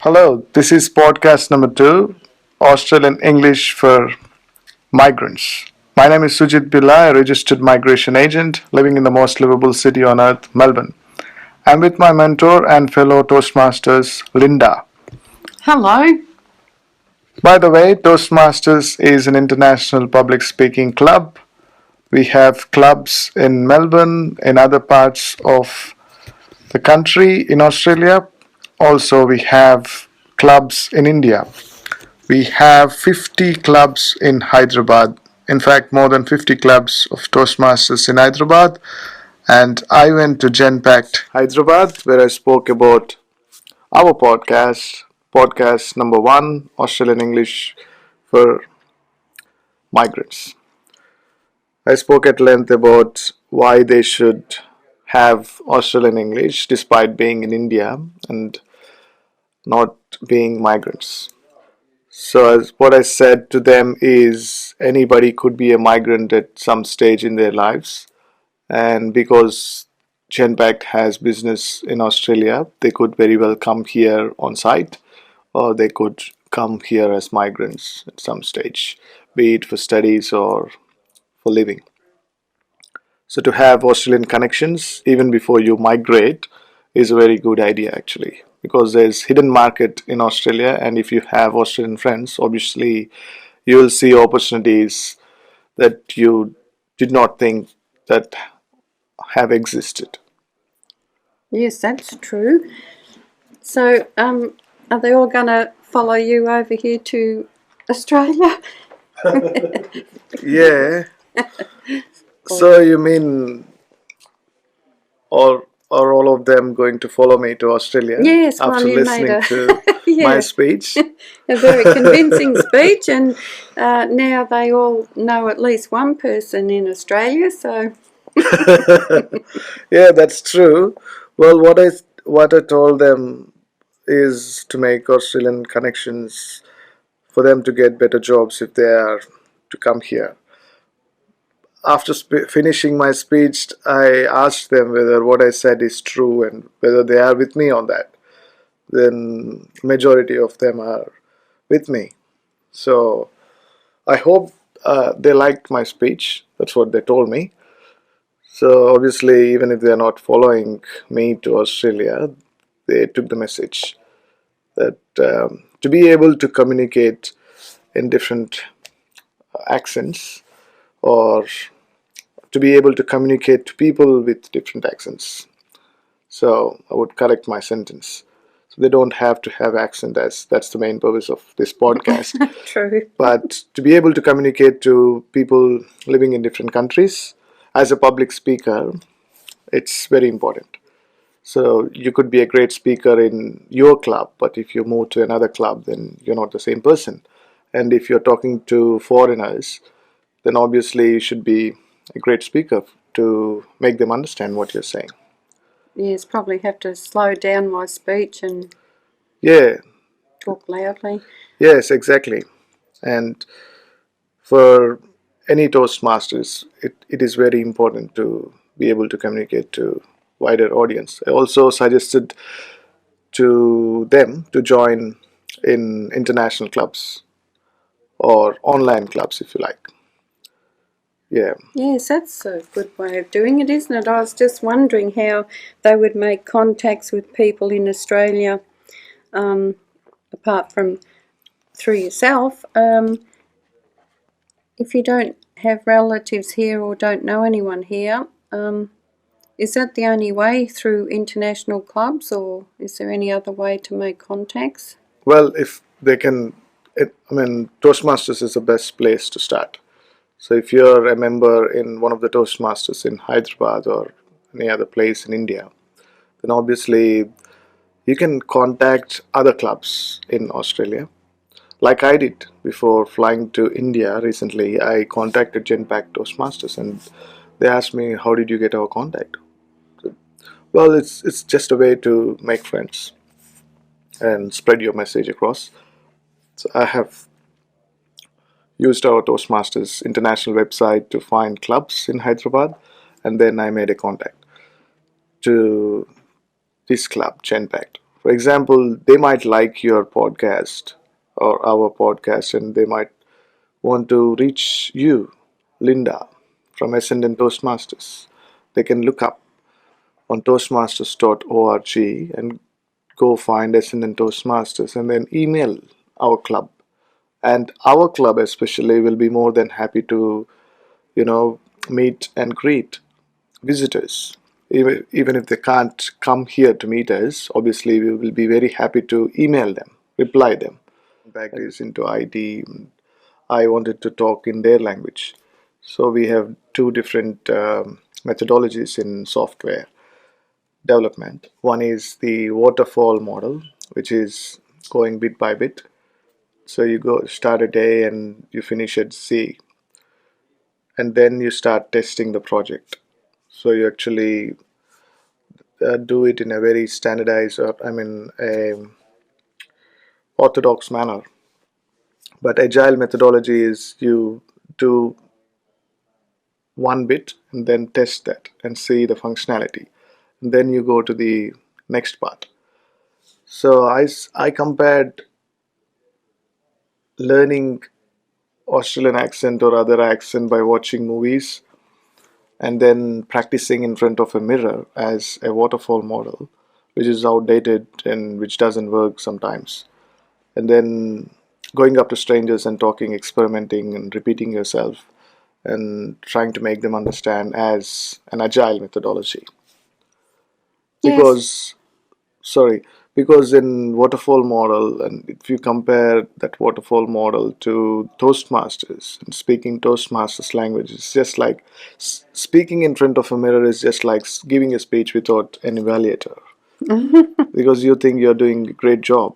Hello, this is podcast number 2, Australian English for Migrants. My name is Sujith Billa, a registered migration agent living in the most livable city on earth, Melbourne. I'm with my mentor and fellow Toastmasters, Lynda. Hello. By the way, Toastmasters is an international public speaking club. We have clubs in Melbourne, in other parts of the country, in Australia. Also, we have clubs in India. We have 50 clubs in Hyderabad. In fact, more than 50 clubs of Toastmasters in Hyderabad. And I went to Genpact Hyderabad, where I spoke about our podcast number 1, Australian English for Migrants. I spoke at length about why they should have Australian English despite being in India and not being migrants. So, as what I said to them is anybody could be a migrant at some stage in their lives, and because Genpact has business in Australia, they could very well come here on site, or they could come here as migrants at some stage, be it for studies or for living. So, to have Australian connections even before you migrate is a very good idea actually, because there's hidden market in Australia, and if you have Australian friends, obviously you will see opportunities that you did not think that have existed. Yes, that's true. So, are they all going to follow you over here to Australia? Yeah. So you mean are all of them going to follow me to Australia Yes, after well, you made listening to my yeah, speech? a very convincing speech, and now they all know at least one person in Australia. So, Yeah, that's true. Well, what I told them is to make Australian connections for them to get better jobs if they are to come here. After finishing my speech, I asked them whether what I said is true and whether they are with me on that. Then majority of them are with me. So I hope they liked my speech. That's what they told me. So obviously, even if they are not following me to Australia, they took the message that to be able to communicate in different accents, or to be able to communicate to people with different accents. So I would correct my sentence. So they don't have to have accent, as that's the main purpose of this podcast. true. But to be able to communicate to people living in different countries as a public speaker, it's very important. So you could be a great speaker in your club, but if you move to another club, then you're not the same person. And if you're talking to foreigners, then obviously you should be a great speaker to make them understand what you're saying. Yes, probably have to slow down my speech and Yeah, talk loudly. yes, exactly. And for any Toastmasters, it is very important to be able to communicate to wider audience. I also suggested to them to join in international clubs or online clubs if you like. Yeah. Yes, that's a good way of doing it, isn't it? I was just wondering how they would make contacts with people in Australia, apart from through yourself. If you don't have relatives here or don't know anyone here, is that the only way, through international clubs, or is there any other way to make contacts? Well, if they can, I mean, Toastmasters is the best place to start. So if you're a member in one of the Toastmasters in Hyderabad or any other place in India, then obviously you can contact other clubs in Australia. Like I did before flying to India recently, I contacted Genpact Toastmasters and they asked me, "How did you get our contact?" Well, it's just a way to make friends and spread your message across. So I have used our Toastmasters international website to find clubs in Hyderabad, and then I made a contact to this club, Genpact. For example, they might like your podcast or our podcast, and they might want to reach you, Linda, from Ascendant Toastmasters. They can look up on toastmasters.org and go find Ascendant Toastmasters and then email our club. And our club especially will be more than happy to, you know, meet and greet visitors. Even if they can't come here to meet us, obviously we will be very happy to email them, reply them. Impact is into IT. I wanted to talk in their language. So we have two different methodologies in software development. One is the waterfall model, which is going bit by bit. So you go start a day and you finish at C, and then you start testing the project. So you actually do it in a very standardized, or I mean, a orthodox manner. But agile methodology is you do one bit and then test that and see the functionality. And then you go to the next part. So I compared learning Australian accent or other accent by watching movies and then practicing in front of a mirror as a waterfall model, which is outdated and which doesn't work sometimes. And then going up to strangers and talking, experimenting, and repeating yourself and trying to make them understand as an agile methodology. Yes. Because, sorry, because in waterfall model, and if you compare that waterfall model to Toastmasters and speaking Toastmasters language, it's just like speaking in front of a mirror is just like giving a speech without an evaluator because you think you're doing a great job.